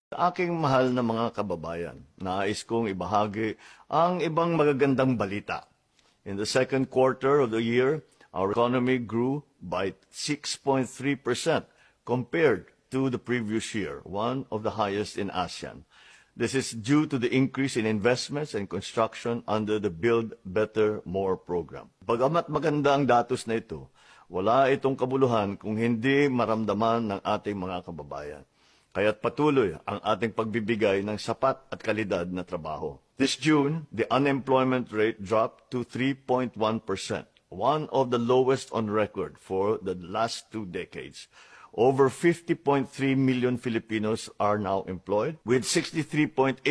Aking mahal na mga kababayan, nais kong ibahagi ang ibang magagandang balita. In the second quarter of the year, our economy grew by 6.3% compared to the previous year, one of the highest in ASEAN. This is due to the increase in investments and construction under the Build Better More program. Bagamat maganda ang datos na ito, wala itong kabuluhan kung hindi maramdaman ng ating mga kababayan. Kaya't patuloy ang ating pagbibigay ng sapat at kalidad na trabaho. This June, the unemployment rate dropped to 3.1%, one of the lowest on record for the last 2 decades. Over 50.3 million Filipinos are now employed, with 63.8%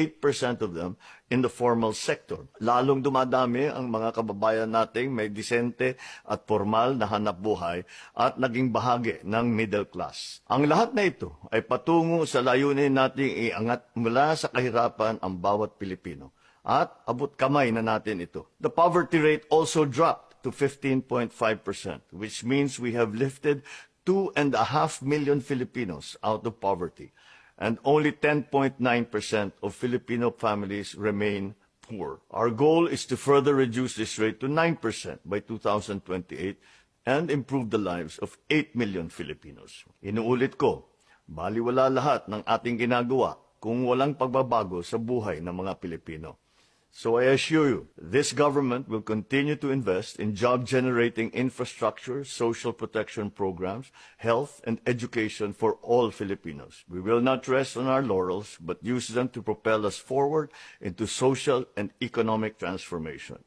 of them in the formal sector. Lalong dumadami ang mga kababayan nating may disente at formal na hanap buhay at naging bahagi ng middle class. Ang lahat na ito ay patungo sa layunin nating iangat mula sa kahirapan ang bawat Pilipino. At abot kamay na natin ito. The poverty rate also dropped to 15.5%, which means we have lifted 2.5 million Filipinos out of poverty, and only 10.9% of Filipino families remain poor. Our goal is to further reduce this rate to 9% by 2028 and improve the lives of 8 million Filipinos. Inuulit ko, baliwala lahat ng ating ginagawa kung walang pagbabago sa buhay ng mga Pilipino. So I assure you, this government will continue to invest in job-generating infrastructure, social protection programs, health, and education for all Filipinos. We will not rest on our laurels, but use them to propel us forward into social and economic transformation.